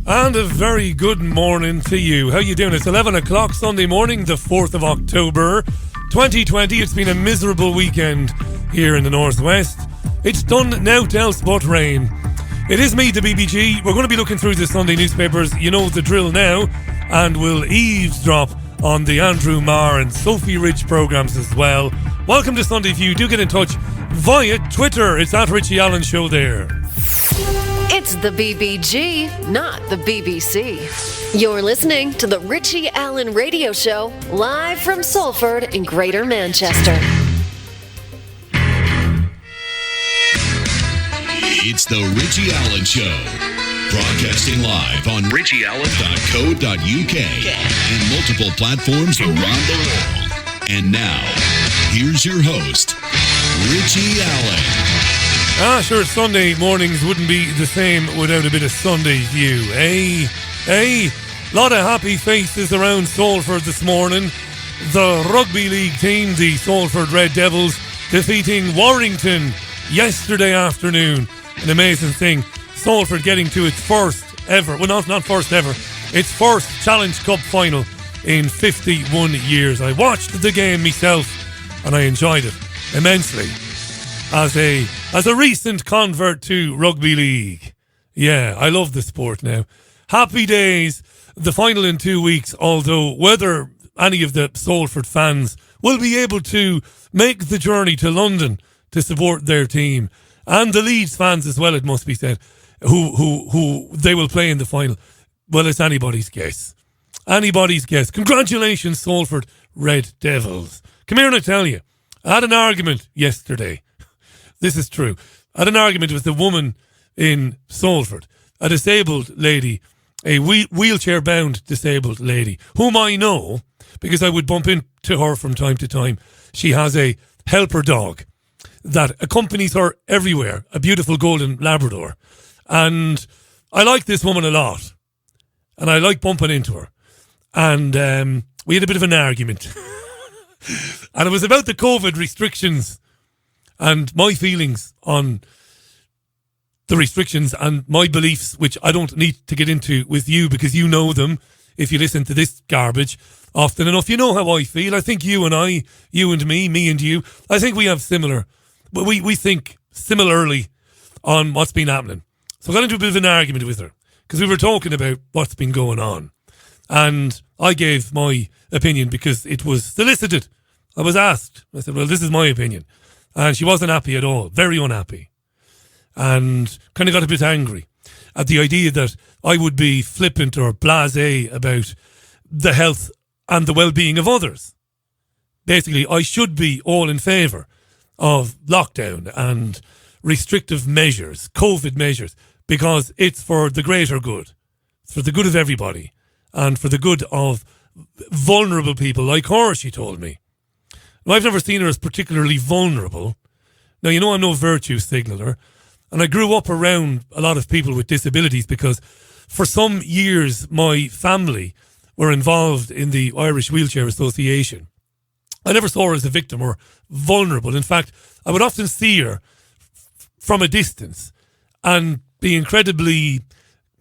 And a very good morning to you. How you doing? It's 11 o'clock Sunday morning, the 4th of October, 2020. It's been a miserable weekend here in the Northwest. It's done now else but rain. It is me, the BBG. We're going to be looking through the Sunday newspapers. You know the drill now. And we'll eavesdrop on the Andrew Marr and Sophie Ridge programmes as well. Welcome to Sunday View. Do get in touch via Twitter. It's at Richie Allen Show there. It's the BBG, not the BBC. You're listening to the Richie Allen Radio Show, live from Salford in Greater Manchester. It's the Richie Allen Show, broadcasting live on richieallen.co.uk and multiple platforms around the world. And now, here's your host, Richie Allen. Sure, Sunday mornings wouldn't be the same without a bit of Sunday View, eh? Lot of happy faces around Salford this morning. The rugby league team, the Salford Red Devils, defeating Warrington yesterday afternoon. An amazing thing. Salford getting to its first ever, well, not first ever, its first Challenge Cup final in 51 years. I watched the game myself and I enjoyed it immensely. As a recent convert to rugby league. Yeah, I love the sport now. Happy days. The final in 2 weeks, although whether any of the Salford fans will be able to make the journey to London to support their team, and the Leeds fans as well, it must be said, who they will play in the final. Well, it's anybody's guess. Anybody's guess. Congratulations, Salford Red Devils. Come here and I tell you, I had an argument yesterday. This is true. I had an argument with a woman in Salford, a disabled lady, a wheelchair-bound disabled lady, whom I know because I would bump into her from time to time. She has a helper dog that accompanies her everywhere, a beautiful golden Labrador. And I like this woman a lot. And I like bumping into her. And we had a bit of an argument. And it was about the COVID restrictions and my feelings on the restrictions and my beliefs, which I don't need to get into with you because you know them if you listen to this garbage often enough. You know how I feel. I think you and I, you and me and you, I think we have similar, but we think similarly on what's been happening. So I got into a bit of an argument with her because we were talking about what's been going on. And I gave my opinion because it was solicited. I was asked. I said, well, this is my opinion. And she wasn't happy at all, very unhappy. And kind of got a bit angry at the idea that I would be flippant or blasé about the health and the well-being of others. Basically, I should be all in favour of lockdown and restrictive measures, COVID measures, because it's for the greater good. It's for the good of everybody and for the good of vulnerable people like her, she told me. Now, I've never seen her as particularly vulnerable. Now, you know I'm no virtue signaller, and I grew up around a lot of people with disabilities because for some years my family were involved in the Irish Wheelchair Association. I never saw her as a victim or vulnerable. In fact, I would often see her from a distance and be incredibly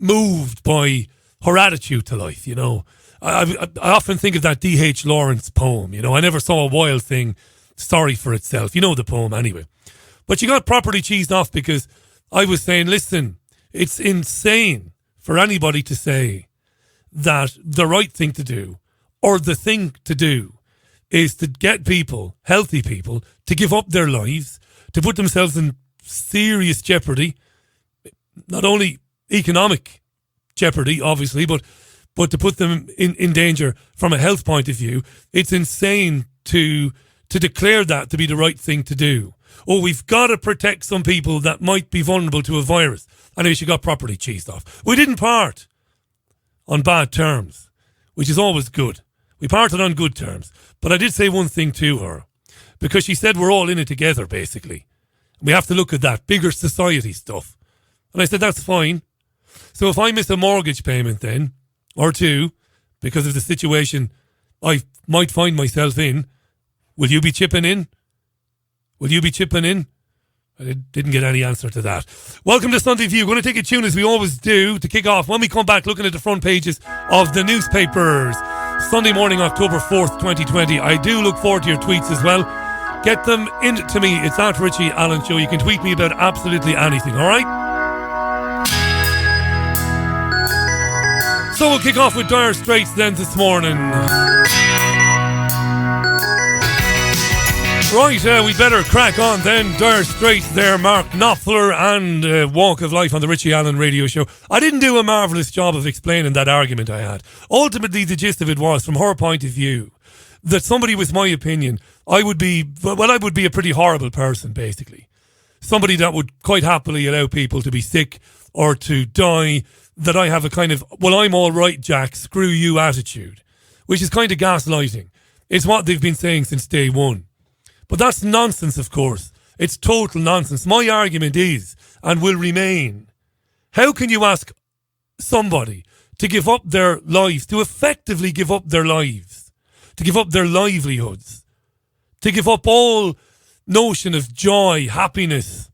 moved by her attitude to life, you know. I often think of that D.H. Lawrence poem, you know, I never saw a wild thing sorry for itself. You know the poem anyway. But she got properly cheesed off because I was saying, listen, it's insane for anybody to say that the right thing to do or the thing to do is to get people, healthy people, to give up their lives, to put themselves in serious jeopardy, not only economic jeopardy, obviously, but to put them in danger from a health point of view. It's insane to declare that to be the right thing to do. Oh, we've got to protect some people that might be vulnerable to a virus. Anyway, she got properly cheesed off. We didn't part on bad terms, which is always good. We parted on good terms. But I did say one thing to her, because she said we're all in it together, basically. We have to look at that bigger society stuff. And I said, that's fine. So if I miss a mortgage payment then, or two, because of the situation I might find myself in, will you be chipping in? Will you be chipping in? I didn't get any answer to that. Welcome to Sunday View. Going to take a tune as we always do to kick off. When we come back, looking at the front pages of the newspapers. Sunday morning, October 4th, 2020. I do look forward to your tweets as well. Get them in to me. It's at Richie Allen Show. You can tweet me about absolutely anything, all right? So we'll kick off with Dire Straits then this morning. Right, we'd better crack on then. Dire Straits there, Mark Knopfler and Walk of Life on the Richie Allen Radio Show. I didn't do a marvellous job of explaining that argument I had. Ultimately, the gist of it was, from her point of view, that somebody with my opinion, I would be a pretty horrible person, basically. Somebody that would quite happily allow people to be sick or to die, that I have a kind of, well, I'm all right, Jack, screw you attitude, which is kind of gaslighting. It's what they've been saying since day one. But that's nonsense, of course. It's total nonsense. My argument is, and will remain, how can you ask somebody to give up their lives, to effectively give up their lives, to give up their livelihoods, to give up all notion of joy, happiness,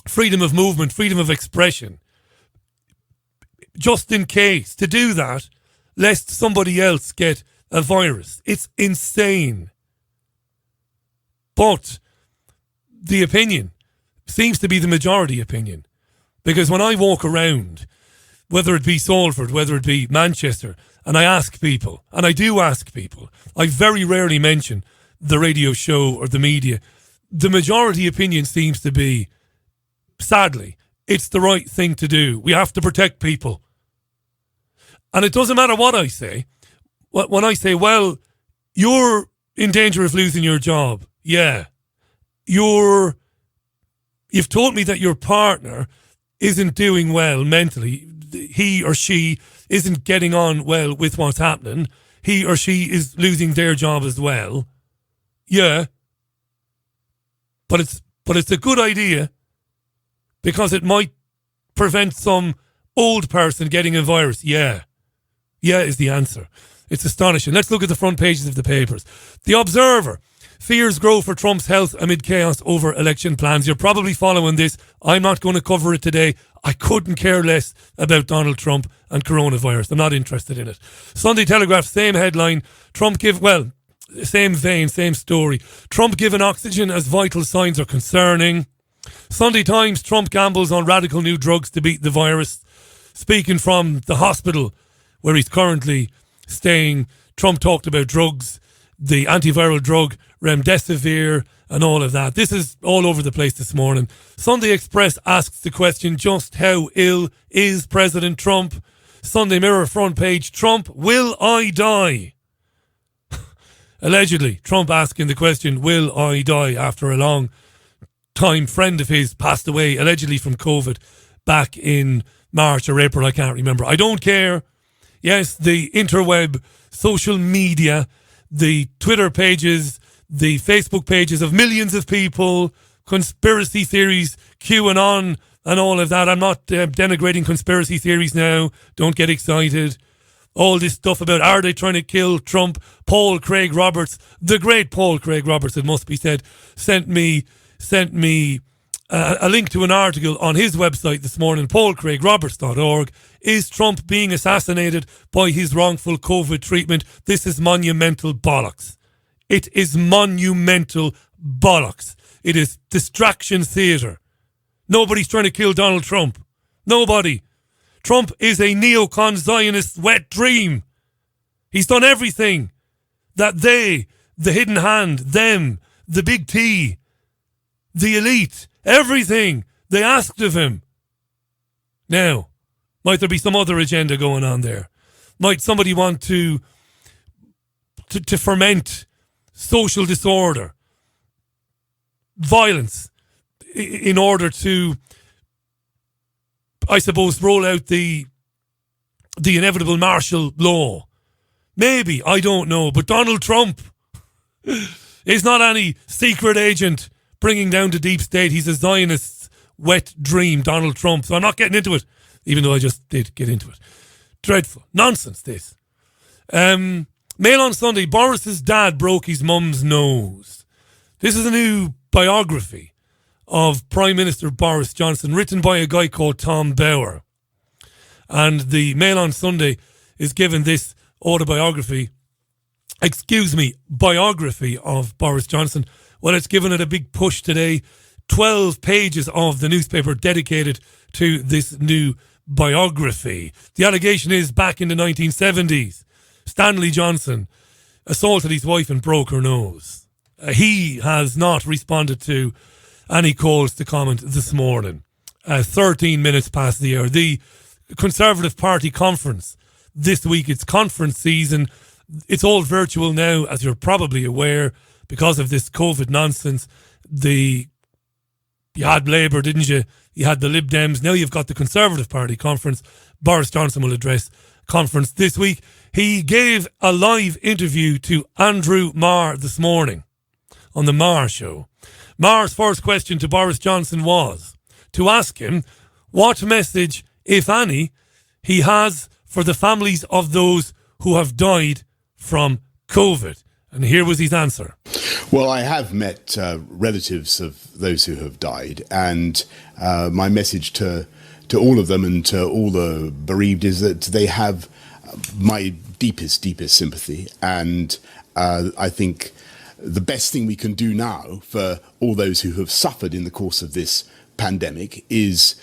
freedom of movement, freedom of expression, just in case, to do that, lest somebody else get a virus? It's insane. But the opinion seems to be the majority opinion. Because when I walk around, whether it be Salford, whether it be Manchester, and I ask people, and I do ask people, I very rarely mention the radio show or the media, the majority opinion seems to be, sadly, it's the right thing to do. We have to protect people. And it doesn't matter what I say. When I say, well, you're in danger of losing your job. Yeah, you've told me that your partner isn't doing well mentally. He or she isn't getting on well with what's happening. He or she is losing their job as well. Yeah, but it's a good idea because it might prevent some old person getting a virus. Yeah is the answer. It's astonishing. Let's look at the front pages of the papers. The Observer. Fears grow for Trump's health amid chaos over election plans. You're probably following this. I'm not going to cover it today. I couldn't care less about Donald Trump and coronavirus. I'm not interested in it. Sunday Telegraph, same headline. Same vein, same story. Trump given oxygen as vital signs are concerning. Sunday Times, Trump gambles on radical new drugs to beat the virus. Speaking from the hospital where he's currently staying, Trump talked about drugs, the antiviral drug remdesivir and all of that. This is all over the place this morning. Sunday Express asks the question, just how ill is President Trump? Sunday Mirror front page, Trump, will I die? Allegedly, Trump asking the question, will I die, after a long time friend of his passed away, allegedly from COVID, back in March or April, I can't remember. I don't care. Yes, the interweb, social media, the Twitter pages, the Facebook pages of millions of people, conspiracy theories, QAnon and all of that. I'm not denigrating conspiracy theories now. Don't get excited. All this stuff about, are they trying to kill Trump? Paul Craig Roberts, the great Paul Craig Roberts, it must be said, sent me a link to an article on his website this morning, paulcraigroberts.org. Is Trump being assassinated by his wrongful COVID treatment? This is monumental bollocks. It is monumental bollocks. It is distraction theatre. Nobody's trying to kill Donald Trump. Nobody. Trump is a neocon Zionist wet dream. He's done everything that they, the hidden hand, them, the big T, the elite, everything they asked of him. Now, might there be some other agenda going on there? Might somebody want to ferment social disorder, violence, in order to, I suppose, roll out the inevitable martial law? Maybe, I don't know. But Donald Trump is not any secret agent bringing down the deep state. He's a Zionist's wet dream, Donald Trump. So I'm not getting into it, even though I just did get into it. Dreadful. Nonsense, this. Mail on Sunday, Boris's dad broke his mum's nose. This is a new biography of Prime Minister Boris Johnson, written by a guy called Tom Bauer. And the Mail on Sunday is given this biography of Boris Johnson. Well, it's given it a big push today. 12 pages of the newspaper dedicated to this new biography. The allegation is back in the 1970s, Stanley Johnson assaulted his wife and broke her nose. He has not responded to any calls to comment this morning. 13 minutes past the hour. The Conservative Party conference this week, it's conference season. It's all virtual now, as you're probably aware, because of this COVID nonsense. You had Labour, didn't you? You had the Lib Dems. Now you've got the Conservative Party conference. Boris Johnson will address conference this week. He gave a live interview to Andrew Marr this morning on the Marr Show. Marr's first question to Boris Johnson was to ask him what message, if any, he has for the families of those who have died from COVID. And here was his answer. Well, I have met relatives of those who have died, and my message to all of them and to all the bereaved is that they have my deepest sympathy. And I think the best thing we can do now for all those who have suffered in the course of this pandemic is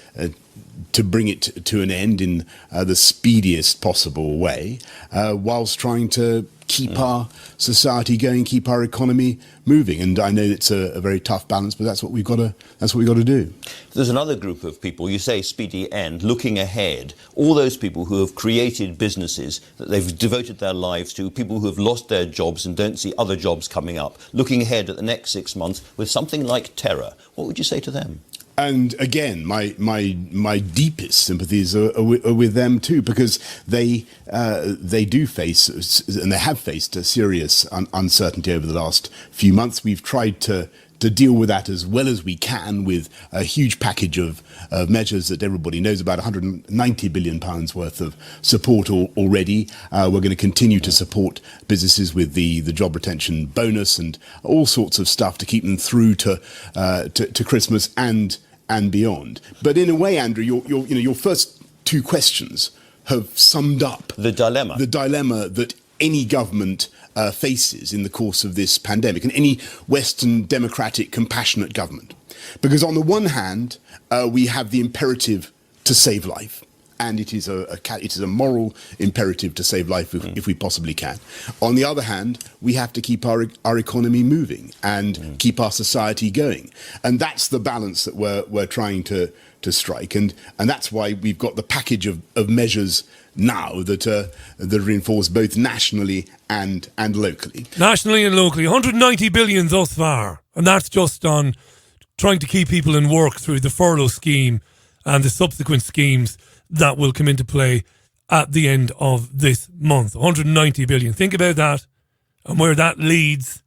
to bring it to an end in the speediest possible way, whilst trying to keep our society going, keep our economy moving. And I know it's a very tough balance, but that's what we've got to do. There's another group of people, you say speedy end, looking ahead, all those people who have created businesses that they've devoted their lives to, people who have lost their jobs and don't see other jobs coming up, looking ahead at the next 6 months with something like terror. What would you say to them? And again, my deepest sympathies are with them too, because they do face, and they have faced, a serious uncertainty over the last few months. We've tried to deal with that as well as we can with a huge package of measures that everybody knows about, £190 billion worth of support already. We're going to continue to support businesses with the job retention bonus and all sorts of stuff to keep them through to Christmas and beyond. But in a way, Andrew, your first two questions have summed up the dilemma that any government faces in the course of this pandemic, and any Western democratic compassionate government. Because on the one hand, we have the imperative to save life, and it is a moral imperative to save life if we possibly can. On the other hand, we have to keep our economy moving and keep our society going, and that's the balance that we're trying to strike, and that's why we've got the package of measures now that are enforced both nationally and locally. Nationally and locally, 190 billion thus far, and that's just on trying to keep people in work through the furlough scheme and the subsequent schemes that will come into play at the end of this month. 190 billion. Think about that, and where that leads,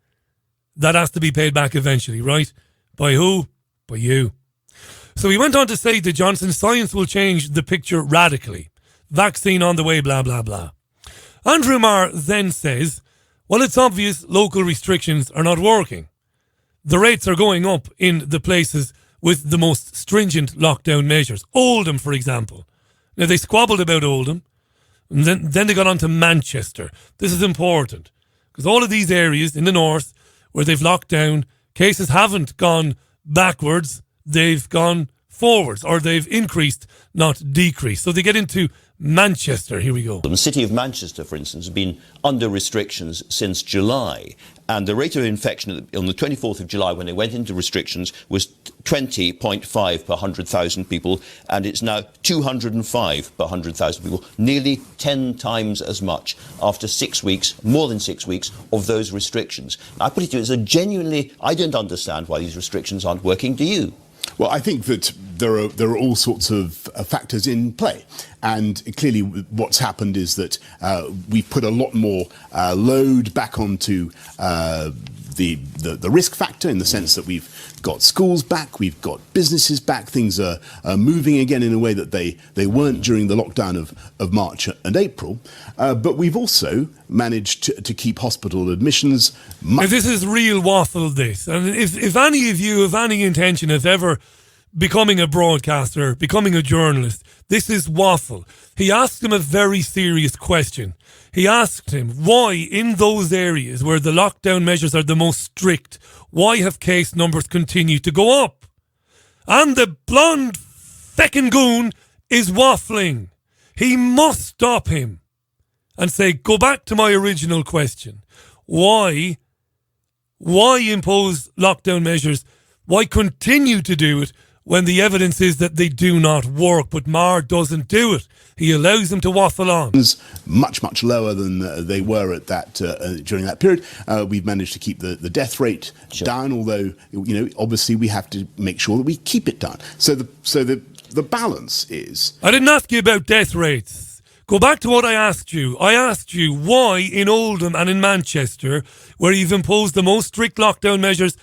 that has to be paid back eventually, right? By who? By you. So he went on to say to Johnson, science will change the picture radically. Vaccine on the way, blah, blah, blah. Andrew Marr then says, well, it's obvious local restrictions are not working. The rates are going up in the places with the most stringent lockdown measures. Oldham, for example. Now, they squabbled about Oldham, and then they got on to Manchester. This is important, because all of these areas in the north where they've locked down, cases haven't gone backwards, they've gone forwards, or they've increased, not decreased. So they get into Manchester. Here we go. The city of Manchester, for instance, has been under restrictions since July, and the rate of infection on the 24th of July, when they went into restrictions, was 20.5 per 100,000 people, and it's now 205 per 100,000 people, nearly 10 times as much after 6 weeks, more than 6 weeks, of those restrictions. I put it to you, I don't understand why these restrictions aren't working. Do you? Well, I think that there are all sorts of factors in play, and clearly what's happened is that we've put a lot more load back onto the risk factor in the sense that we've got schools back, we've got businesses back, things are moving again in a way that they weren't during the lockdown of March and April. But we've also managed to keep hospital admissions. This is real waffle, this. And if any of you have any intention of ever becoming a broadcaster, becoming a journalist, this is waffle. He asked him a very serious question. He asked him why in those areas where the lockdown measures are the most strict, why have case numbers continued to go up? And the blonde feckin' goon is waffling. He must stop him and say, go back to my original question. Why impose lockdown measures? Why continue to do it when the evidence is that they do not work? But Maher doesn't do it. He allows them to waffle on. Much, much lower than they were at that during that period. We've managed to keep the death rate down, although, obviously we have to make sure that we keep it down. So the balance is... I didn't ask you about death rates. Go back to what I asked you. I asked you why in Oldham and in Manchester, where you've imposed the most strict lockdown measures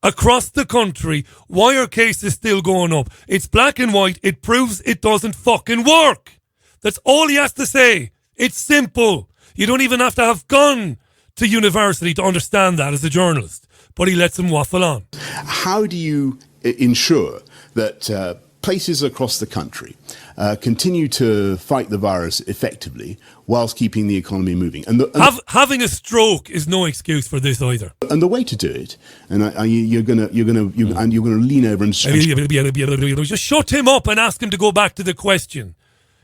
across the country, why are cases still going up? It's black and white. It proves it doesn't fucking work. That's all he has to say. It's simple. You don't even have to have gone to university to understand that as a journalist. But he lets him waffle on. How do you ensure that places across the country continue to fight the virus effectively whilst keeping the economy moving? Having a stroke is no excuse for this either. And the way to do it, and you're gonna lean over and just shut him up and ask him to go back to the question.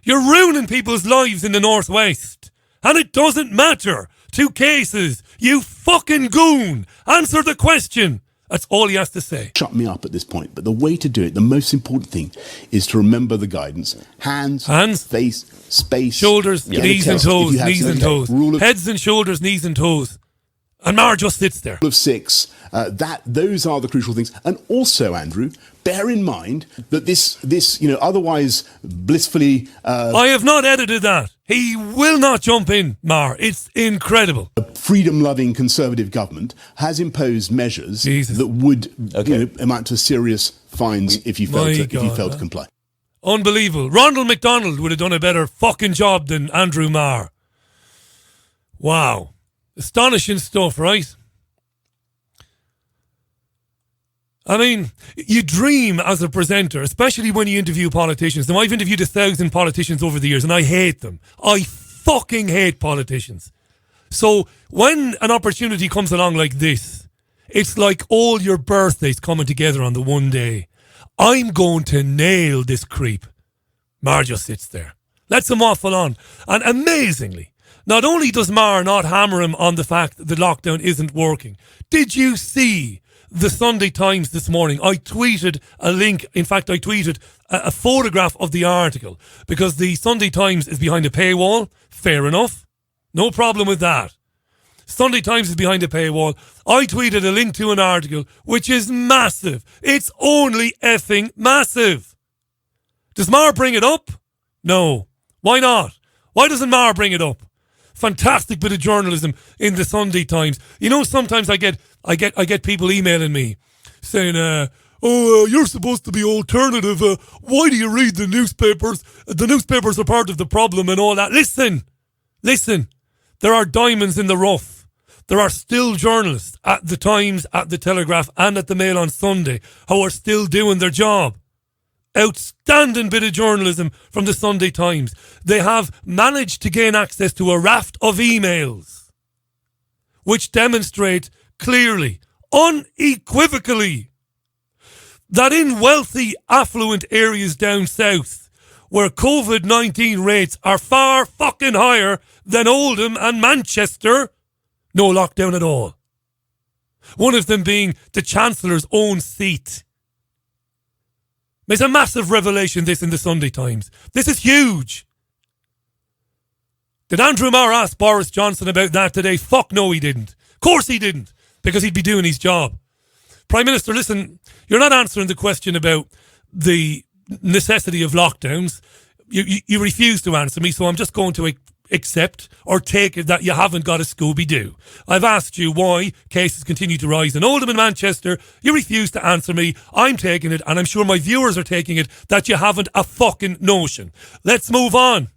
You're ruining people's lives in the Northwest, and it doesn't matter. 2 cases, you fucking goon. Answer the question. That's all he has to say. Shut me up at this point. But the way to do it, the most important thing, is to remember the guidance. Hands, face, space. Shoulders, knees and toes, knees and toes. Heads and shoulders, knees and toes. And Maher just sits there. Rule of 6, those are the crucial things. And also, Andrew, bear in mind that this otherwise blissfully... I have not edited that. He will not jump in, Maher. It's incredible. A freedom-loving Conservative government has imposed measures that would amount to serious fines if you failed to comply. Unbelievable. Ronald McDonald would have done a better fucking job than Andrew Maher. Wow. Astonishing stuff, right? I mean, you dream as a presenter, especially when you interview politicians. Now, I've interviewed 1,000 politicians over the years, and I hate them. I fucking hate politicians. So when an opportunity comes along like this, it's like all your birthdays coming together on the one day. I'm going to nail this creep. Maher just sits there. Lets him waffle on. And amazingly, not only does Maher not hammer him on the fact that the lockdown isn't working, did you see the Sunday Times this morning? I tweeted a link. In fact, I tweeted a photograph of the article because the Sunday Times is behind a paywall. Fair enough. No problem with that. Sunday Times is behind a paywall. I tweeted a link to an article which is massive. It's only effing massive. Does Maher bring it up? No. Why not? Why doesn't Maher bring it up? Fantastic bit of journalism in the Sunday Times. Sometimes I get people emailing me saying, you're supposed to be alternative. Why do you read the newspapers? The newspapers are part of the problem and all that. Listen. There are diamonds in the rough. There are still journalists at the Times, at the Telegraph and at the Mail on Sunday who are still doing their job. Outstanding bit of journalism from the Sunday Times. They have managed to gain access to a raft of emails which demonstrate clearly, unequivocally, that in wealthy, affluent areas down south, where COVID-19 rates are far fucking higher than Oldham and Manchester, no lockdown at all. One of them being the Chancellor's own seat. It's a massive revelation, this, in the Sunday Times. This is huge. Did Andrew Maher ask Boris Johnson about that today? Fuck no, he didn't. Of course he didn't, because he'd be doing his job. Prime Minister, listen, you're not answering the question about the necessity of lockdowns. You refuse to answer me, so I'm just going to accept or take it that you haven't got a Scooby-Doo. I've asked you why cases continue to rise in Oldham and Manchester. You refuse to answer me. I'm taking it, and I'm sure my viewers are taking it, that you haven't a fucking notion. Let's move on.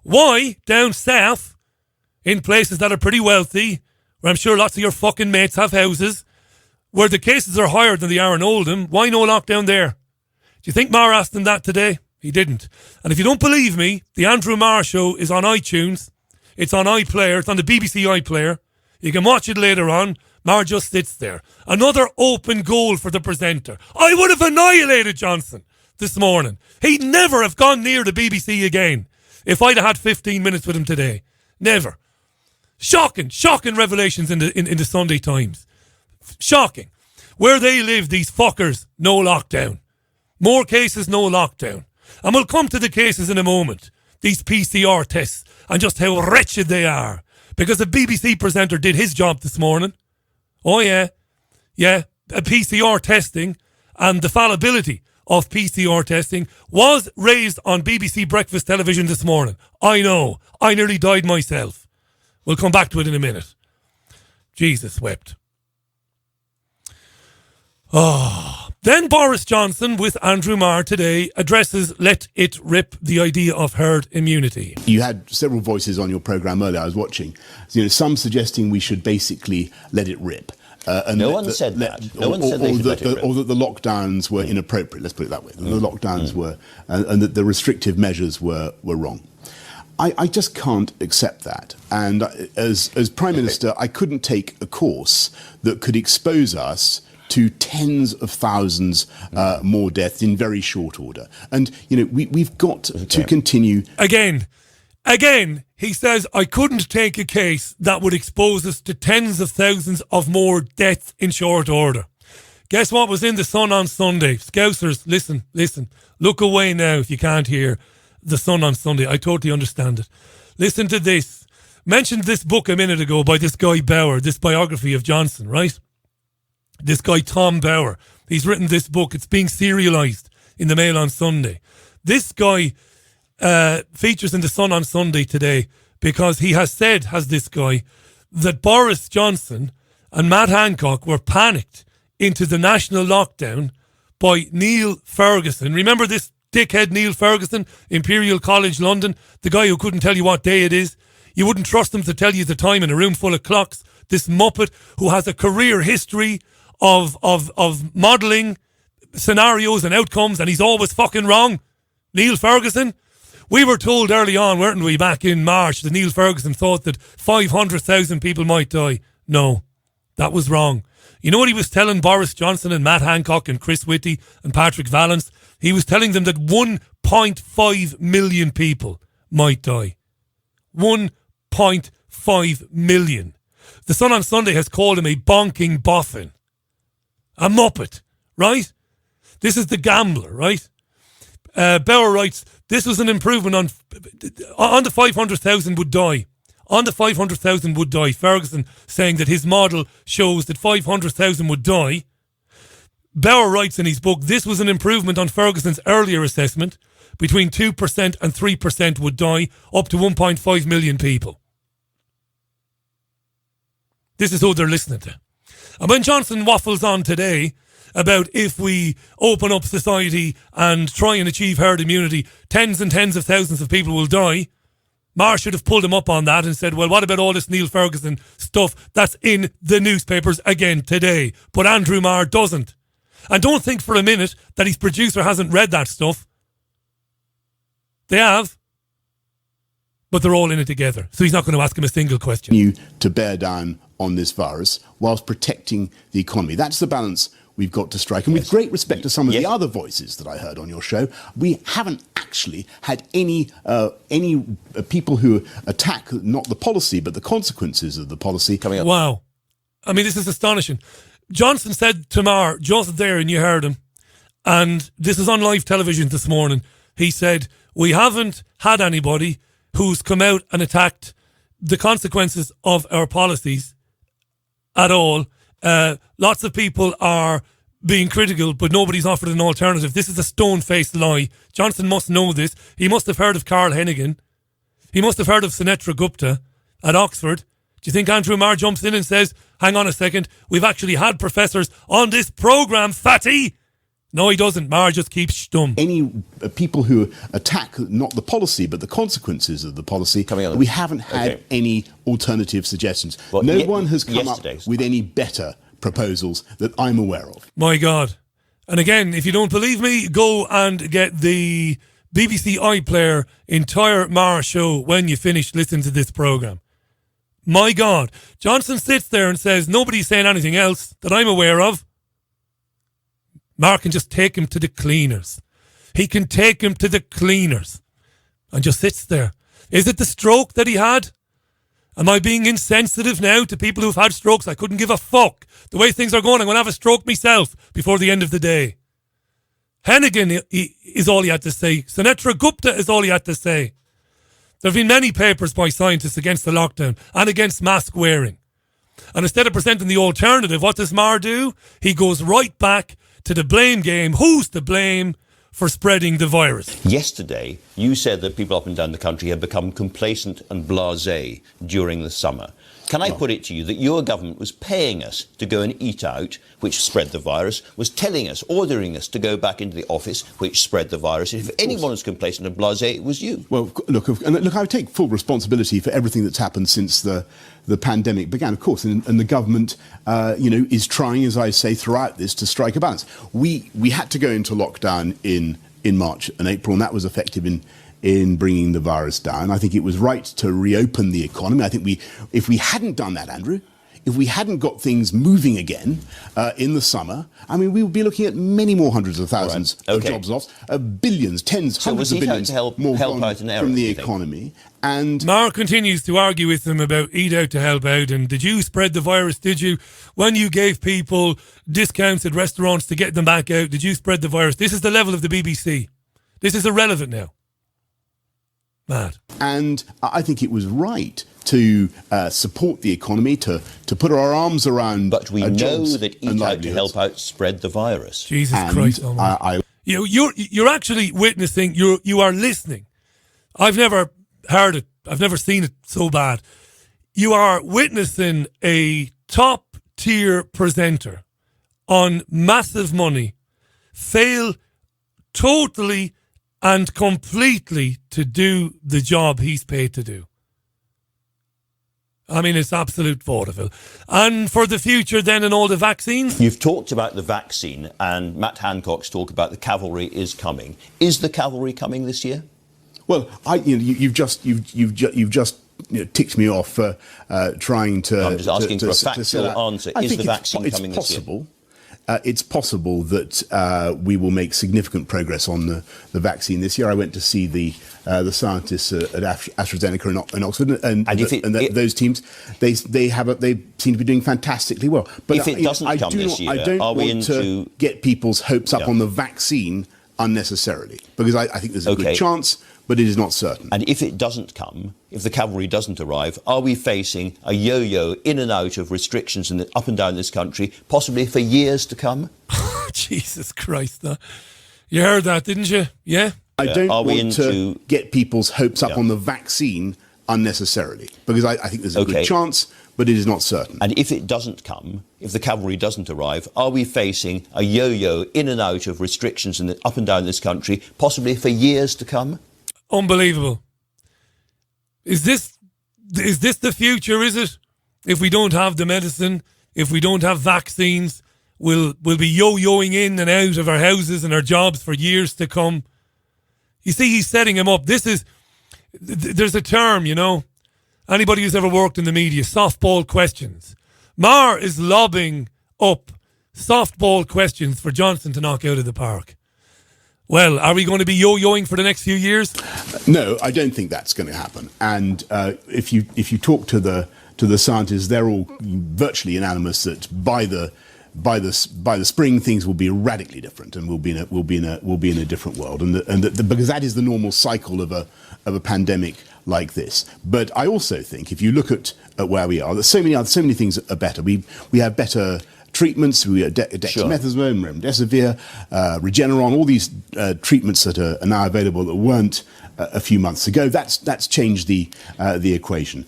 Why, down south, in places that are pretty wealthy, where I'm sure lots of your fucking mates have houses, where the cases are higher than they are in Oldham, why no lockdown there? Do you think Marr asked him that today? He didn't. And if you don't believe me, the Andrew Marr Show is on iTunes. It's on iPlayer. It's on the BBC iPlayer. You can watch it later on. Marr just sits there. Another open goal for the presenter. I would have annihilated Johnson this morning. He'd never have gone near the BBC again if I'd have had 15 minutes with him today. Never. Shocking revelations in the Sunday Times. Shocking. Where they live, these fuckers, no lockdown. More cases, no lockdown. And we'll come to the cases in a moment. These PCR tests and just how wretched they are. Because a BBC presenter did his job this morning. Oh yeah. Yeah. PCR testing and the fallibility of PCR testing was raised on BBC Breakfast Television this morning. I know. I nearly died myself. We'll come back to it in a minute. Jesus wept. Oh. Then Boris Johnson with Andrew Marr today addresses Let It Rip, the idea of herd immunity. You had several voices on your programme earlier, I was watching. Some suggesting we should basically let it rip. And no one said that. No one said they should let it rip. Or that the lockdowns were inappropriate, let's put it that way. The lockdowns were, and that the restrictive measures were wrong. I just can't accept that. And as Prime Minister, I couldn't take a course that could expose us to tens of thousands more deaths in very short order. And, we've got to continue. Again, he says, I couldn't take a case that would expose us to tens of thousands of more deaths in short order. Guess what was in the Sun on Sunday? Scousers, listen. Look away now if you can't hear the Sun on Sunday. I totally understand it. Listen to this. Mentioned this book a minute ago by this guy Bauer, this biography of Johnson, right? This guy Tom Bauer. He's written this book. It's being serialised in the Mail on Sunday. This guy features in the Sun on Sunday today because he has said, this guy, that Boris Johnson and Matt Hancock were panicked into the national lockdown by Neil Ferguson. Remember this dickhead Neil Ferguson, Imperial College London, the guy who couldn't tell you what day it is? You wouldn't trust him to tell you the time in a room full of clocks. This muppet who has a career history of modelling scenarios and outcomes, and he's always fucking wrong. Neil Ferguson. We were told early on, weren't we, back in March, that Neil Ferguson thought that 500,000 people might die. No, that was wrong. You know what he was telling Boris Johnson and Matt Hancock and Chris Whitty and Patrick Vallance? He was telling them that 1.5 million people might die. 1.5 million. The Sun on Sunday has called him a bonking boffin. A muppet, right? This is the gambler, right? Bauer writes, this was an improvement on the 500,000 would die. On the 500,000 would die. Ferguson saying that his model shows that 500,000 would die. Bauer writes in his book, this was an improvement on Ferguson's earlier assessment. Between 2% and 3% would die, up to 1.5 million people. This is who they're listening to. And when Johnson waffles on today about if we open up society and try and achieve herd immunity, tens and tens of thousands of people will die, Marr should have pulled him up on that and said, well, what about all this Neil Ferguson stuff that's in the newspapers again today? But Andrew Marr doesn't. And don't think for a minute that his producer hasn't read that stuff. They have. But they're all in it together. So he's not going to ask him a single question. You to bear down on this virus whilst protecting the economy. That's the balance we've got to strike. And with great respect to some of the other voices that I heard on your show, we haven't actually had any people who attack not the policy but the consequences of the policy coming up. Wow. I mean, this is astonishing. Johnson said to Marr, just there, and you heard him, and this is on live television this morning, he said, we haven't had anybody who's come out and attacked the consequences of our policies at all. Lots of people are being critical, but nobody's offered an alternative. This is a stone-faced lie. Johnson must know this. He must have heard of Carl Hennigan. He must have heard of Sunetra Gupta at Oxford. Do you think Andrew Marr jumps in and says, hang on a second, we've actually had professors on this programme, fatty? No, he doesn't. Marr just keeps stum. Any people who attack not the policy but the consequences of the policy, we haven't had any alternative suggestions. Well, no one has come up with any better proposals that I'm aware of. My God. And again, if you don't believe me, go and get the BBC iPlayer entire Marr show when you finish listening to this programme. My God. Johnson sits there and says, nobody's saying anything else that I'm aware of. Marr can just take him to the cleaners. He can take him to the cleaners. And just sits there. Is it the stroke that he had? Am I being insensitive now to people who've had strokes? I couldn't give a fuck. The way things are going, I'm going to have a stroke myself before the end of the day. Hennigan is all he had to say. Sunetra Gupta is all he had to say. There have been many papers by scientists against the lockdown and against mask wearing. And instead of presenting the alternative, what does Marr do? He goes right back to the blame game. Who's to blame for spreading the virus? Yesterday, you said that people up and down the country have become complacent and blasé during the summer. Can I put it to you that your government was paying us to go and eat out, which spread the virus, was telling us, ordering us to go back into the office, which spread the virus? If anyone was complacent and blasé, it was you. Well, look, I take full responsibility for everything that's happened since the pandemic began, of course, and the government, is trying, as I say, throughout this to strike a balance. We had to go into lockdown in March and April, and that was effective in bringing the virus down. I think it was right to reopen the economy. I think if we hadn't done that, Andrew, if we hadn't got things moving again in the summer, I mean, we would be looking at many more hundreds of thousands of jobs lost, billions, hundreds of billions more gone from the economy. And Marr continues to argue with them about eat out to help out, and did you spread the virus, did you? When you gave people discounts at restaurants to get them back out, did you spread the virus? This is the level of the BBC. This is irrelevant now. Mad. And I think it was right to support the economy, to put our arms around. But we know that eat out to help out spread the virus. Jesus Christ! You're actually witnessing. You are listening. I've never heard it. I've never seen it so bad. You are witnessing a top tier presenter on massive money fail totally and completely to do the job he's paid to do. I mean, it's absolute vaudeville. And for the future then and all the vaccines? You've talked about the vaccine, and Matt Hancock's talk about the cavalry is coming. Is the cavalry coming this year? Well, you've just ticked me off for trying to. I'm just asking for a factual answer. Is the vaccine coming this year? It's possible that we will make significant progress on the vaccine this year. I went to see the scientists at AstraZeneca in Oxford, and those teams they seem to be doing fantastically well. But if it doesn't come this year, I don't are we want to get people's hopes up on the vaccine unnecessarily, because I think there's a good chance, but it is not certain. And if it doesn't come, if the cavalry doesn't arrive, are we facing a yo-yo in and out of restrictions up and down this country, possibly for years to come? Jesus Christ. You heard that, didn't you? Yeah? I don't want to get people's hopes up on the vaccine unnecessarily, because I think there's a good chance, but it is not certain. And if it doesn't come, if the cavalry doesn't arrive, are we facing a yo-yo in and out of restrictions up and down this country, possibly for years to come? Unbelievable. Is this the future, is it? If we don't have the medicine, if we don't have vaccines, we'll be yo-yoing in and out of our houses and our jobs for years to come. You see, he's setting him up. There's a term, anybody who's ever worked in the media, softball questions. Marr is lobbing up softball questions for Johnson to knock out of the park. Well, are we going to be yo-yoing for the next few years? No, I don't think that's going to happen. And if you talk to the scientists, they're all virtually unanimous that by the spring things will be radically different, and we'll be in a different world, because that is the normal cycle of a pandemic like this. But I also think if you look at where we are, there's so many things are better. We have better treatments, dexamethasone, remdesivir, Regeneron, all these treatments that are now available that weren't a few months ago. That's changed the equation.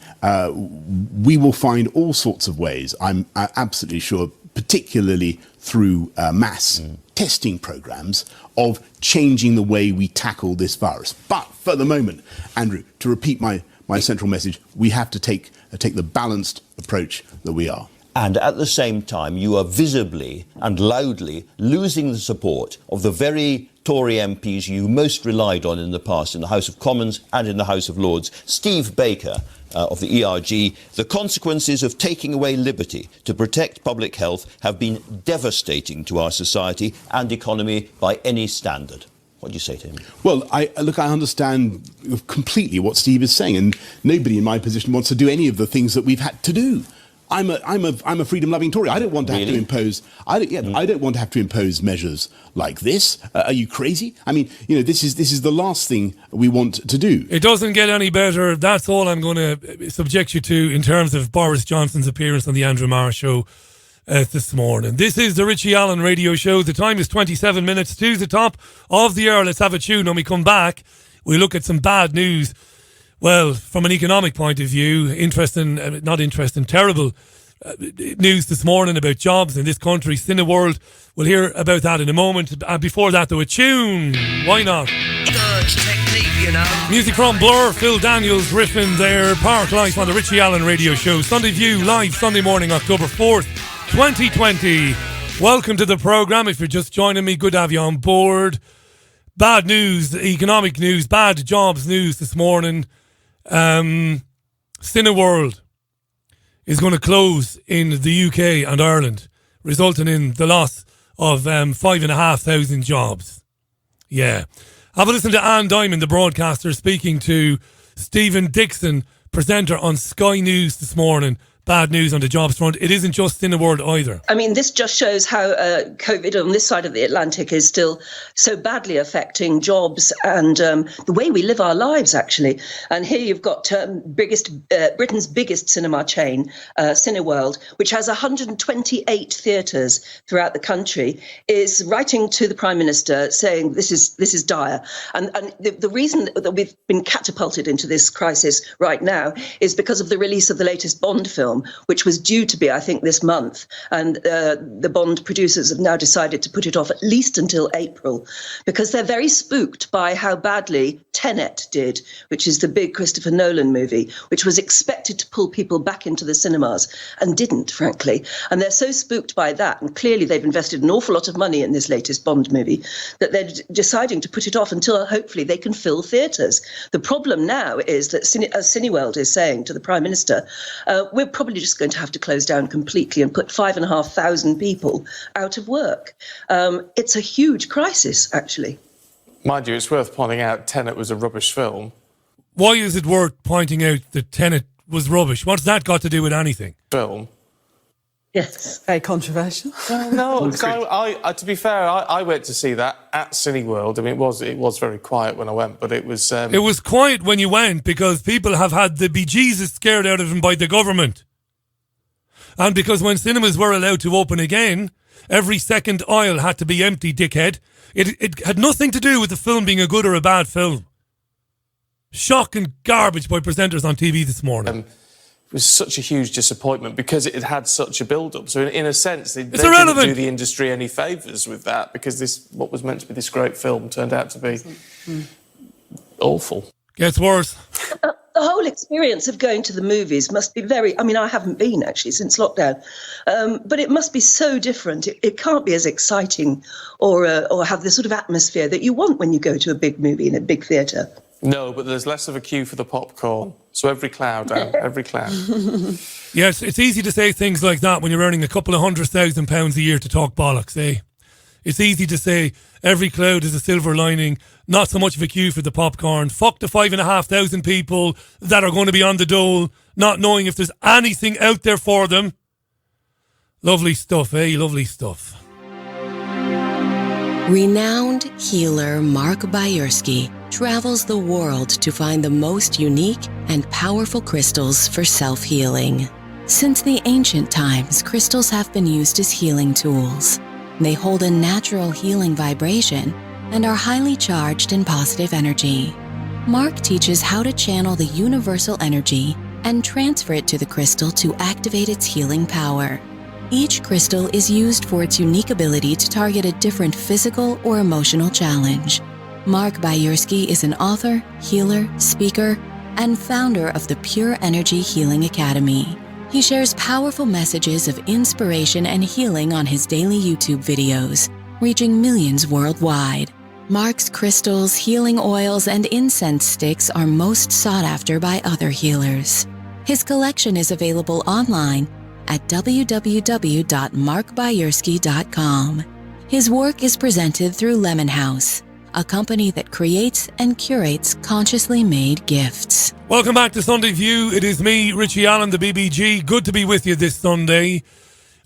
We will find all sorts of ways, I'm absolutely sure, particularly through mass testing programs, of changing the way we tackle this virus. But for the moment, Andrew, to repeat my central message, we have to take the balanced approach that we are. And at the same time, you are visibly and loudly losing the support of the very Tory MPs you most relied on in the past in the House of Commons and in the House of Lords. Steve Baker of the ERG, the consequences of taking away liberty to protect public health have been devastating to our society and economy by any standard. What do you say to him? Well, I understand completely what Steve is saying, and nobody in my position wants to do any of the things that we've had to do. I'm a freedom-loving Tory. I don't want to have to impose. I don't want to have to impose measures like this. Are you crazy? I mean, this is the last thing we want to do. It doesn't get any better. That's all I'm going to subject you to in terms of Boris Johnson's appearance on the Andrew Marr Show this morning. This is the Richie Allen Radio Show. The time is 27 minutes to the top of the hour. Let's have a tune. When we come back, we look at some bad news. Well, from an economic point of view, terrible news this morning about jobs in this country. Cineworld, we'll hear about that in a moment. Before that, though, a tune. Why not? Music from Blur, Phil Daniels riffing there. Park Life on the Richie Allen Radio Show. Sunday View, live Sunday morning, October 4th, 2020. Welcome to the programme. If you're just joining me, good to have you on board. Bad news, economic news, bad jobs news this morning. Cineworld is going to close in the UK and Ireland, resulting in the loss of 5,500 jobs. Yeah. Have a listen to Anne Diamond, the broadcaster, speaking to Stephen Dixon, presenter on Sky News this morning. Bad news on the jobs front. It isn't just Cineworld either. I mean, this just shows how COVID on this side of the Atlantic is still so badly affecting jobs and the way we live our lives, actually. And here you've got Britain's biggest cinema chain, Cineworld, which has 128 theatres throughout the country, is writing to the Prime Minister saying this is dire. And the reason that we've been catapulted into this crisis right now is because of the release of the latest Bond film, which was due to be, I think, this month. And the Bond producers have now decided to put it off at least until April, because they're very spooked by how badly Tenet did, which is the big Christopher Nolan movie, which was expected to pull people back into the cinemas and didn't, frankly. And they're so spooked by that, and clearly they've invested an awful lot of money in this latest Bond movie, that they're deciding to put it off until hopefully they can fill theatres. The problem now is that, as Cineworld is saying to the Prime Minister, we're probably just going to have to close down completely and put 5,500 people out of work. It's a huge crisis, actually. Mind you, it's worth pointing out Tenet was a rubbish film. Why is it worth pointing out that Tenet was rubbish? What's that got to do with anything? Film. Yes. Very controversial. No, to be fair, I went to see that at Cineworld. I mean, it was very quiet when I went, but it was... It was quiet when you went because people have had the bejesus scared out of them by the government. And because when cinemas were allowed to open again, every second aisle had to be empty, dickhead. It had nothing to do with the film being a good or a bad film. Shocking garbage by presenters on TV this morning. It was such a huge disappointment because it had such a build-up. So in a sense, they didn't do the industry any favours with that, because what was meant to be this great film turned out to be awful. Gets worse. The whole experience of going to the movies must be very... I mean, I haven't been, actually, since lockdown. But it must be so different. It can't be as exciting or have the sort of atmosphere that you want when you go to a big movie in a big theatre. No, but there's less of a queue for the popcorn. So every cloud, every cloud. Yes, it's easy to say things like that when you're earning a couple of £100,000 a year to talk bollocks, eh? It's easy to say every cloud is a silver lining, not so much of a queue for the popcorn. Fuck the 5,500 people that are going to be on the dole, not knowing if there's anything out there for them. Lovely stuff, eh? Lovely stuff. Renowned healer Mark Bayersky travels the world to find the most unique and powerful crystals for self-healing. Since the ancient times, crystals have been used as healing tools. They hold a natural healing vibration and are highly charged in positive energy. Mark teaches how to channel the universal energy and transfer it to the crystal to activate its healing power. Each crystal is used for its unique ability to target a different physical or emotional challenge. Mark Bayersky is an author, healer, speaker, and founder of the Pure Energy Healing Academy. He shares powerful messages of inspiration and healing on his daily YouTube videos, reaching millions worldwide. Mark's crystals, healing oils, and incense sticks are most sought after by other healers. His collection is available online at www.markbayersky.com. His work is presented through Lemon House, a company that creates and curates consciously made gifts. Welcome back to Sunday View. It is me, Richie Allen, the BBG. Good to be with you this Sunday.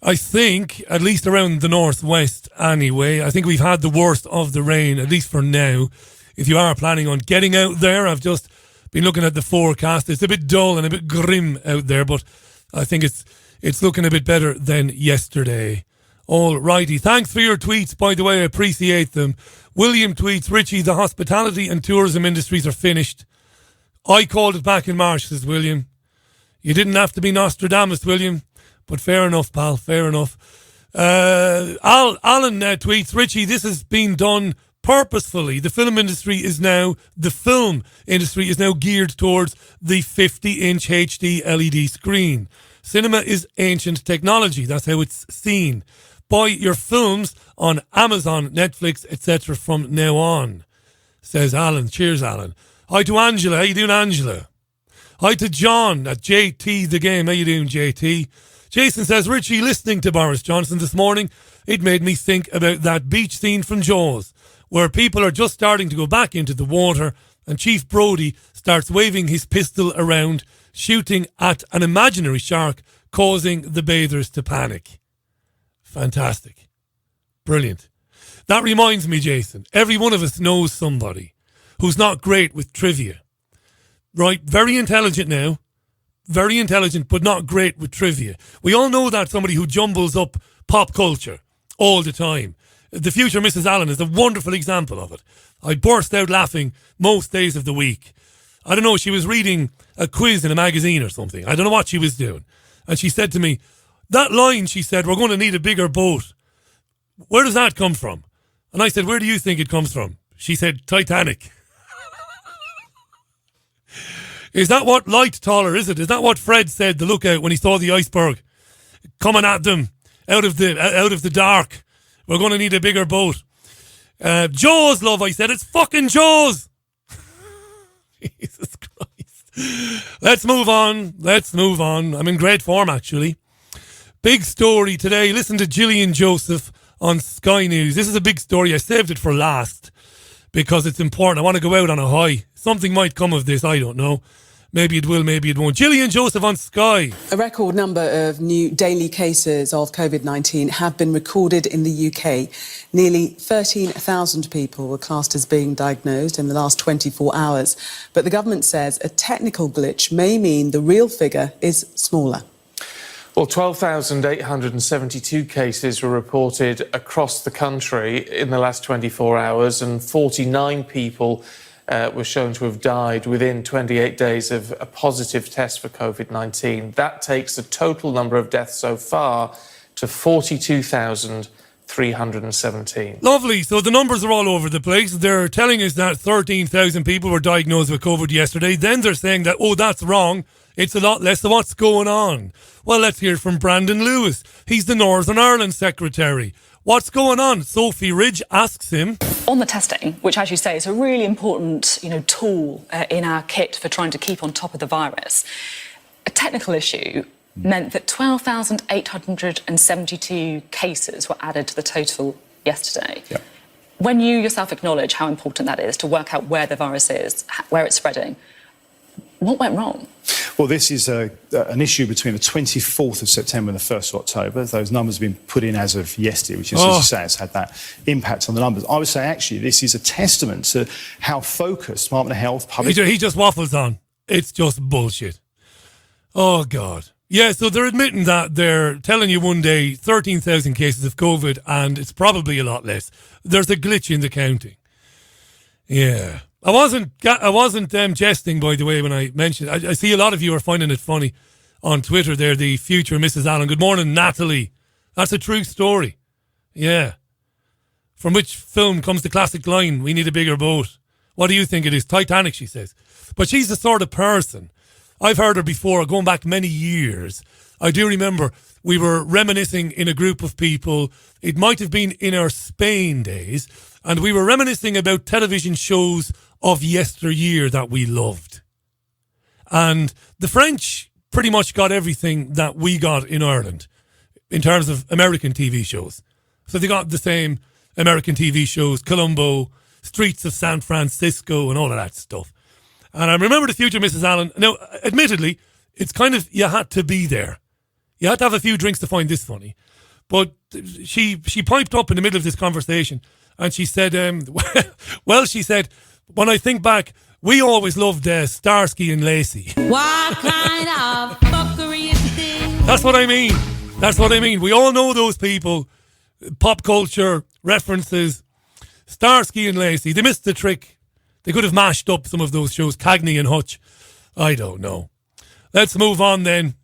I think, at least around the northwest anyway, I think we've had the worst of the rain, at least for now. If you are planning on getting out there, I've just been looking at the forecast. It's a bit dull and a bit grim out there, but I think it's looking a bit better than yesterday. All righty. Thanks for your tweets, by the way. I appreciate them. William tweets, Richie, the hospitality and tourism industries are finished. I called it back in March, says William. You didn't have to be Nostradamus, William, but fair enough, pal, fair enough. Alan tweets, Richie, this has been done purposefully. The film industry is now geared towards the 50-inch HD LED screen. Cinema is ancient technology. That's how it's seen. Buy your films on Amazon, Netflix, etc. from now on, says Alan. Cheers, Alan. Hi to Angela. How you doing, Angela? Hi to John at JT The Game. How you doing, JT? Jason says, Richie, listening to Boris Johnson this morning, it made me think about that beach scene from Jaws, where people are just starting to go back into the water and Chief Brody starts waving his pistol around, shooting at an imaginary shark, causing the bathers to panic. Fantastic. Brilliant. That reminds me, Jason, every one of us knows somebody who's not great with trivia. Right? Very intelligent now. Very intelligent, but not great with trivia. We all know that somebody who jumbles up pop culture all the time. The future Mrs. Allen is a wonderful example of it. I burst out laughing most days of the week. I don't know, she was reading a quiz in a magazine or something. I don't know what she was doing. And she said to me, that line, she said, we're going to need a bigger boat. Where does that come from? And I said, where do you think it comes from? She said, Titanic. Is that what light taller, is it? Is that what Fred said, the lookout, when he saw the iceberg coming at them out of the dark? We're going to need a bigger boat. Jaws, love, I said. It's fucking Jaws. Jesus Christ. Let's move on. I'm in great form, actually. Big story today. Listen to Gillian Joseph on Sky News. This is a big story. I saved it for last because it's important. I want to go out on a high. Something might come of this. I don't know. Maybe it will, maybe it won't. Gillian Joseph on Sky. A record number of new daily cases of COVID-19 have been recorded in the UK. Nearly 13,000 people were classed as being diagnosed in the last 24 hours. But the government says a technical glitch may mean the real figure is smaller. Well, 12,872 cases were reported across the country in the last 24 hours, and 49 people were shown to have died within 28 days of a positive test for COVID-19. That takes the total number of deaths so far to 42,317. Lovely. So the numbers are all over the place. They're telling us that 13,000 people were diagnosed with COVID yesterday. Then they're saying that, oh, that's wrong. It's a lot less. So what's going on? Well, let's hear from Brandon Lewis. He's the Northern Ireland Secretary. What's going on? Sophie Ridge asks him. On the testing, which, as you say, is a really important, tool in our kit for trying to keep on top of the virus, a technical issue meant that 12,872 cases were added to the total yesterday. Yep. When you yourself acknowledge how important that is to work out where the virus is, where it's spreading, what went wrong? Well, this is an issue between the 24th of September and the 1st of October. Those numbers have been put in as of yesterday, which is, as you say, has had that impact on the numbers. I would say, actually, this is a testament to how focused Department of Health, public... He just waffles on. It's just bullshit. Oh, God. Yeah, so they're admitting that they're telling you one day 13,000 cases of COVID and it's probably a lot less. There's a glitch in the counting. Yeah. I wasn't jesting, by the way, when I mentioned it. I see a lot of you are finding it funny on Twitter there, the future Mrs. Allen. Good morning, Natalie. That's a true story. Yeah. From which film comes the classic line, we need a bigger boat? What do you think it is? Titanic, she says. But she's the sort of person, I've heard her before, going back many years. I do remember we were reminiscing in a group of people. It might have been in our Spain days. And we were reminiscing about television shows of yesteryear that we loved. And the French pretty much got everything that we got in Ireland in terms of American TV shows. So they got the same American TV shows, Columbo, Streets of San Francisco and all of that stuff. And I remember the future Mrs. Allen. Now, admittedly, it's kind of, you had to be there. You had to have a few drinks to find this funny. But she piped up in the middle of this conversation and she said, well, she said, when I think back, we always loved Starsky and Lacey. What kind of fuckery is this? That's what I mean. That's what I mean. We all know those people. Pop culture references. Starsky and Lacey. They missed the trick. They could have mashed up some of those shows. Cagney and Hutch. I don't know. Let's move on then.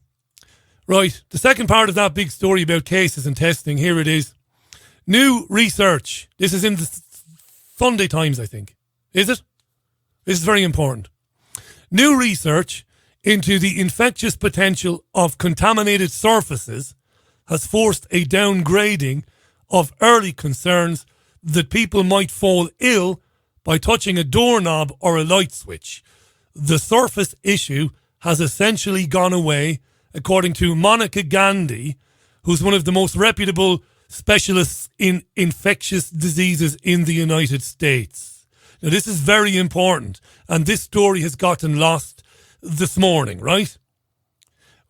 Right. The second part of that big story about cases and testing. Here it is. New research. This is in the Sunday Times, I think. Is it? This is very important. New research into the infectious potential of contaminated surfaces has forced a downgrading of early concerns that people might fall ill by touching a doorknob or a light switch. The surface issue has essentially gone away, according to Monica Gandhi, who's one of the most reputable specialists in infectious diseases in the United States. Now, this is very important, and this story has gotten lost this morning, right?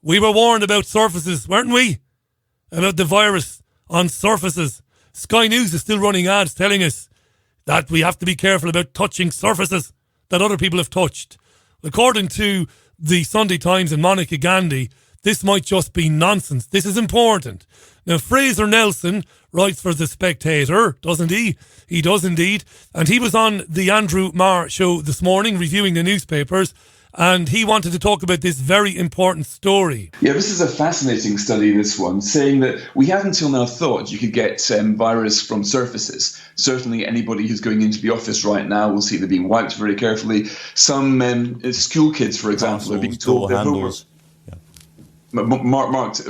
We were warned about surfaces, weren't we? About the virus on surfaces. Sky News is still running ads telling us that we have to be careful about touching surfaces that other people have touched. According to the Sunday Times and Monica Gandhi, this might just be nonsense. This is important. Now, Fraser Nelson writes for The Spectator, doesn't he? He does indeed. And he was on the Andrew Marr show this morning reviewing the newspapers, and he wanted to talk about this very important story. Yeah, this is a fascinating study, this one, saying that we have until now thought you could get virus from surfaces. Certainly anybody who's going into the office right now will see they're being wiped very carefully. Some school kids, for example, are being told their homework marked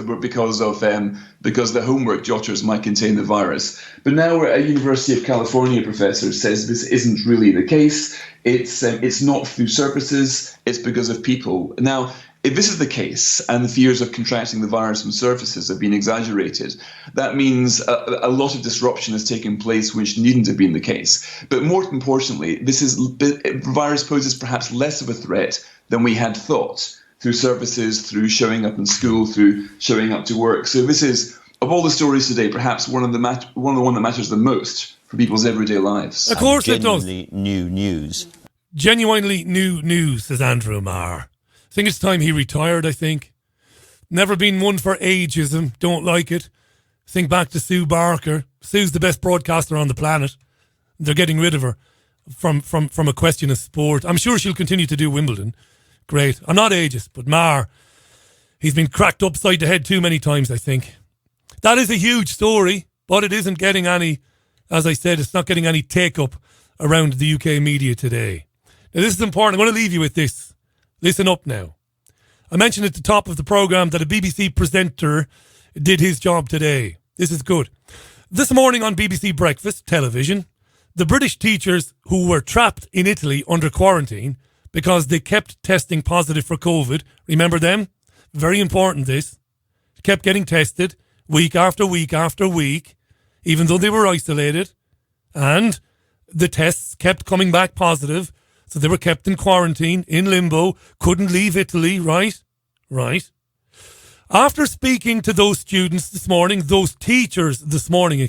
because the homework jotters might contain the virus. But now a University of California professor says this isn't really the case. It's not through surfaces, it's because of people. Now, if this is the case and the fears of contracting the virus from surfaces have been exaggerated, that means a lot of disruption has taken place which needn't have been the case. But more importantly, the virus poses perhaps less of a threat than we had thought, through services, through showing up in school, through showing up to work. So this is, of all the stories today, perhaps one that matters the most for people's everyday lives. Of course it does. Genuinely new news. Genuinely new news, says Andrew Marr. I think it's time he retired, I think. Never been one for ageism. Don't like it. Think back to Sue Barker. Sue's the best broadcaster on the planet. They're getting rid of her from a question of sport. I'm sure she'll continue to do Wimbledon. Great. I'm not ageist, but Marr, he's been cracked upside the head too many times, I think. That is a huge story, but it isn't getting any, as I said, it's not getting any take-up around the UK media today. Now, this is important. I'm going to leave you with this. Listen up now. I mentioned at the top of the programme that a BBC presenter did his job today. This is good. This morning on BBC Breakfast television, the British teachers who were trapped in Italy under quarantine because they kept testing positive for COVID. Remember them? Very important, this. Kept getting tested week after week after week, even though they were isolated. And the tests kept coming back positive. So they were kept in quarantine, in limbo, couldn't leave Italy, right? Right. After speaking to those students this morning, those teachers this morning, the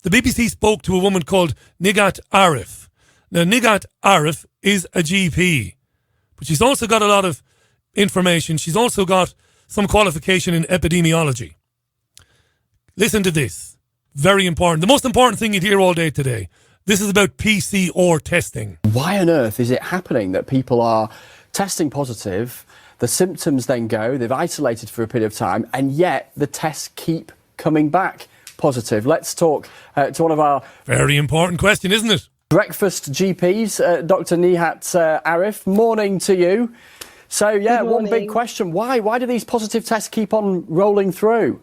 BBC spoke to a woman called Nigat Arif. Now, Nigat Arif is a GP, but she's also got a lot of information. She's also got some qualification in epidemiology. Listen to this. Very important. The most important thing you'd hear all day today. This is about PCR testing. Why on earth is it happening that people are testing positive, the symptoms then go, they've isolated for a period of time, and yet the tests keep coming back positive? Let's talk to one of our... Very important question, isn't it? Breakfast GPs, Dr. Nihat Arif. Morning to you. So, yeah, one big question. Why do these positive tests keep on rolling through?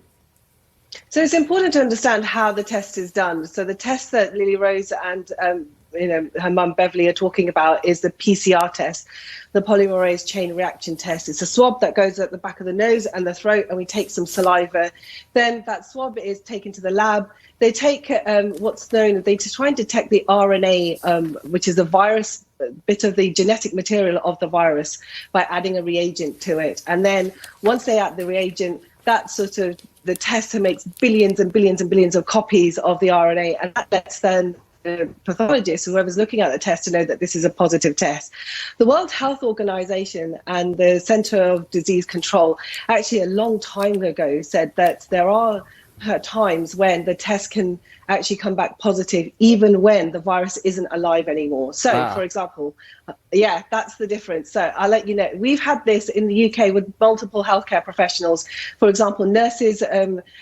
So it's important to understand how the test is done. So the test that Lily Rose and her mum Beverly are talking about is the PCR test, the polymerase chain reaction test. It's a swab that goes at the back of the nose and the throat, and we take some saliva. Then that swab is taken to the lab. They take what's known, they try and detect the RNA, which is the virus, bit of the genetic material of the virus, by adding a reagent to it. And then once they add the reagent, that sort of the test makes billions and billions and billions of copies of the RNA, and that lets then the pathologist, whoever's looking at the test, to know that this is a positive test. The World Health Organization and the Center of Disease Control actually a long time ago said that there are times when the test can actually come back positive even when the virus isn't alive anymore. So, for example, that's the difference. So I'll let you know. We've had this in the UK with multiple healthcare professionals. For example, nurses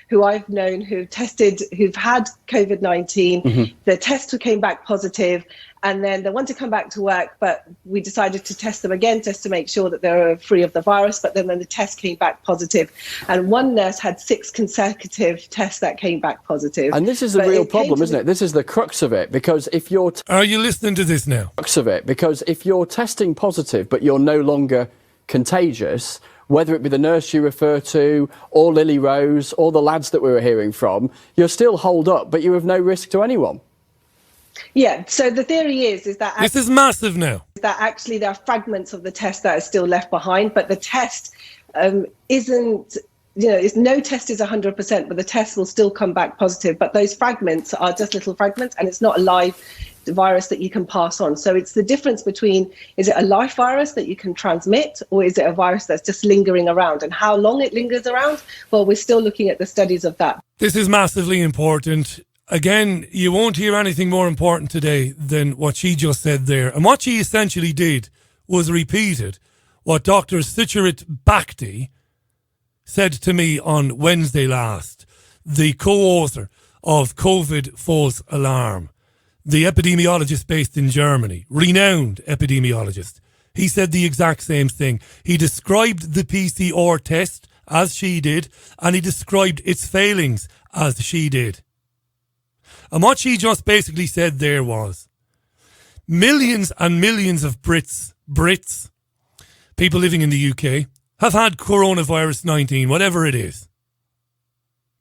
who I've known who've had COVID-19, the test came back positive, and then they want to come back to work, but we decided to test them again just to make sure that they were free of the virus. But then the test came back positive. And one nurse had 6 consecutive tests that came back positive. And this is the real problem, isn't it? This is the crux of it, because if you're... Are you listening to this now? Crux of it, because if you're testing positive, but you're no longer contagious, whether it be the nurse you refer to, or Lily Rose, or the lads that we were hearing from, you're still holed up, but you have no risk to anyone. Yeah, so the theory is that... This is massive now. That actually there are fragments of the test that are still left behind, but the test isn't... no test is 100%, but the test will still come back positive. But those fragments are just little fragments, and it's not a live virus that you can pass on. So it's the difference between, is it a live virus that you can transmit, or is it a virus that's just lingering around? And how long it lingers around? Well, we're still looking at the studies of that. This is massively important. Again, you won't hear anything more important today than what she just said there. And what she essentially did was repeated what Dr. Sucharit Bhakti said to me on Wednesday last, the co-author of COVID False Alarm, the epidemiologist based in Germany, renowned epidemiologist. He said the exact same thing. He described the PCR test as she did, and he described its failings as she did. And what she just basically said there was, millions and millions of Brits, people living in the UK, have had coronavirus 19, whatever it is.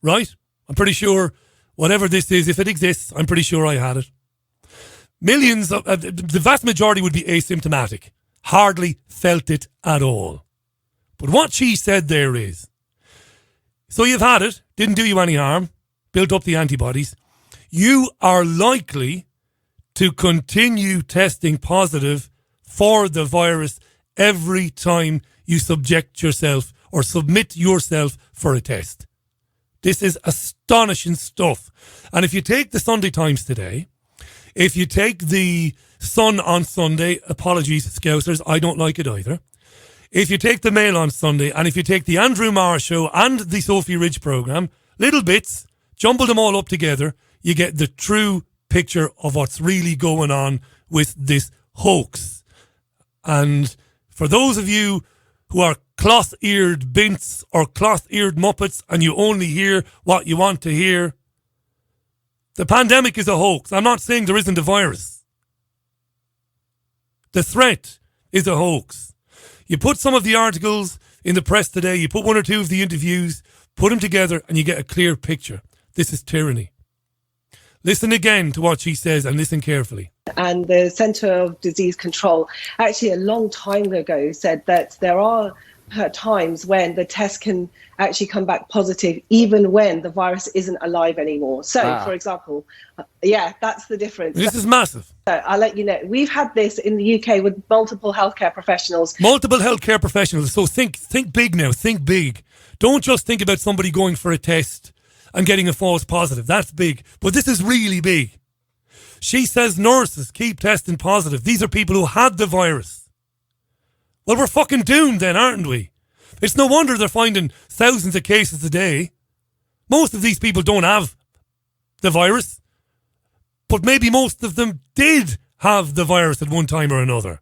Right? I'm pretty sure whatever this is, if it exists, I'm pretty sure I had it. Millions of, the vast majority would be asymptomatic, hardly felt it at all. But what she said there is, so you've had it, didn't do you any harm, built up the antibodies. You are likely to continue testing positive for the virus every time you subject yourself or submit yourself for a test. This is astonishing stuff. And if you take the Sunday Times today, if you take the Sun on Sunday, apologies, Scousers, I don't like it either. If you take the Mail on Sunday, and if you take the Andrew Marr Show and the Sophie Ridge programme, little bits, jumble them all up together, you get the true picture of what's really going on with this hoax. And for those of you who are cloth-eared bints or cloth-eared muppets and you only hear what you want to hear, the pandemic is a hoax. I'm not saying there isn't a virus. The threat is a hoax. You put some of the articles in the press today, you put one or two of the interviews, put them together and you get a clear picture. This is tyranny. Listen again to what she says and listen carefully. And the Center of Disease Control actually a long time ago said that there are times when the test can actually come back positive, even when the virus isn't alive anymore. So, for example, that's the difference. This is massive. So I'll let you know. We've had this in the UK with multiple healthcare professionals. Multiple healthcare professionals. So think big now. Think big. Don't just think about somebody going for a test and getting a false positive. That's big. But this is really big. She says nurses keep testing positive. These are people who had the virus. Well, we're fucking doomed then, aren't we? It's no wonder they're finding thousands of cases a day. Most of these people don't have the virus, but maybe most of them did have the virus at one time or another.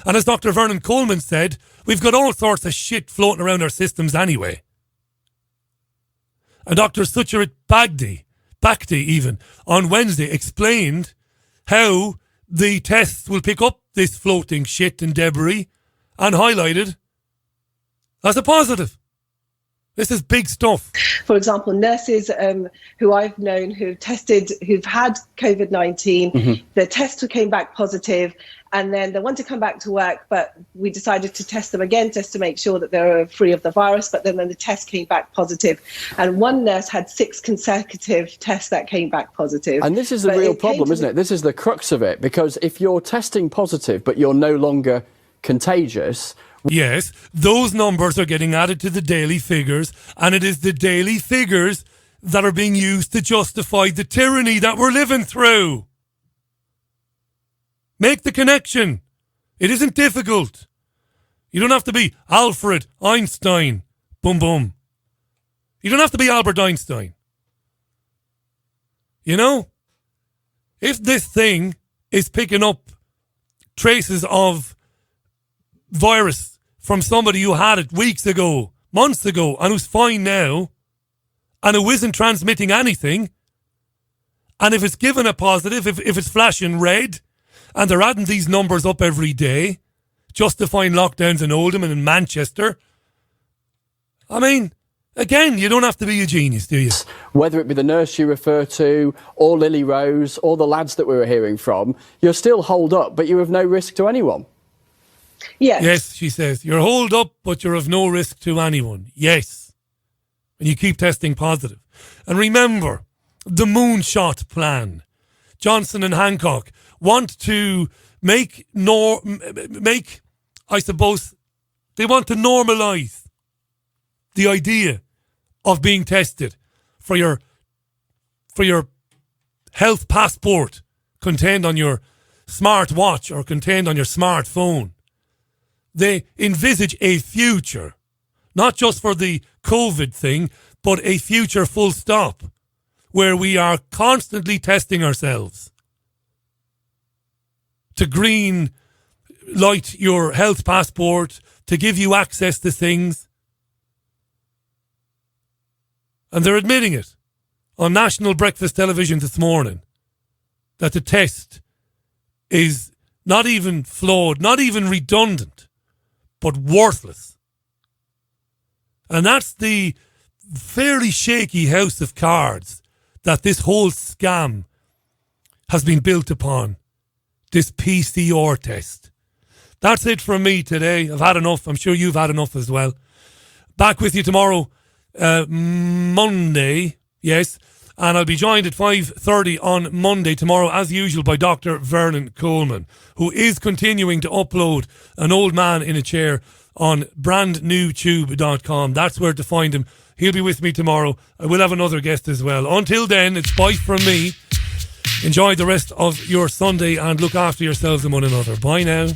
And as Dr. Vernon Coleman said, we've got all sorts of shit floating around our systems anyway. And Dr. Sucharit Bhakdi even, on Wednesday explained how the tests will pick up this floating shit and debris and highlighted as a positive. This is big stuff. For example, nurses who I've known who've had COVID-19, the test came back positive, and then they want to come back to work, but we decided to test them again just to make sure that they were free of the virus, but then the test came back positive. And one nurse had 6 consecutive tests that came back positive. And this is the real problem, isn't it? This is the crux of it, because if you're testing positive, but you're no longer contagious. Yes, those numbers are getting added to the daily figures, and it is the daily figures that are being used to justify the tyranny that we're living through. Make the connection. It isn't difficult. You don't have to be Alfred Einstein. Boom, boom. You don't have to be Albert Einstein. You know, if this thing is picking up traces of virus from somebody who had it weeks ago, months ago, and who's fine now, and who isn't transmitting anything, and if it's given a positive, if it's flashing red, and they're adding these numbers up every day, justifying lockdowns in Oldham and in Manchester, I mean, again, you don't have to be a genius, do you? Whether it be the nurse you refer to, or Lily Rose, or the lads that we were hearing from, you're still holed up, but you're of no risk to anyone. Yes, she says. You're holed up, but you're of no risk to anyone. Yes. And you keep testing positive. And remember, the moonshot plan. Johnson and Hancock want to make, I suppose, they want to normalise the idea of being tested for your health passport contained on your smart watch or contained on your smartphone. They envisage a future, not just for the COVID thing, but a future full stop, where we are constantly testing ourselves to green light your health passport, to give you access to things. And they're admitting it on national breakfast television this morning, that the test is not even flawed, not even redundant, but worthless. And that's the fairly shaky house of cards that this whole scam has been built upon, this PCR test. That's it from me today. I've had enough. I'm sure you've had enough as well. Back with you tomorrow, Monday, yes, and I'll be joined at 5:30 on Monday tomorrow, as usual, by Dr. Vernon Coleman, who is continuing to upload An Old Man in a Chair on brandnewtube.com. That's where to find him. He'll be with me tomorrow. I will have another guest as well. Until then, it's bye from me. Enjoy the rest of your Sunday and look after yourselves and one another. Bye now.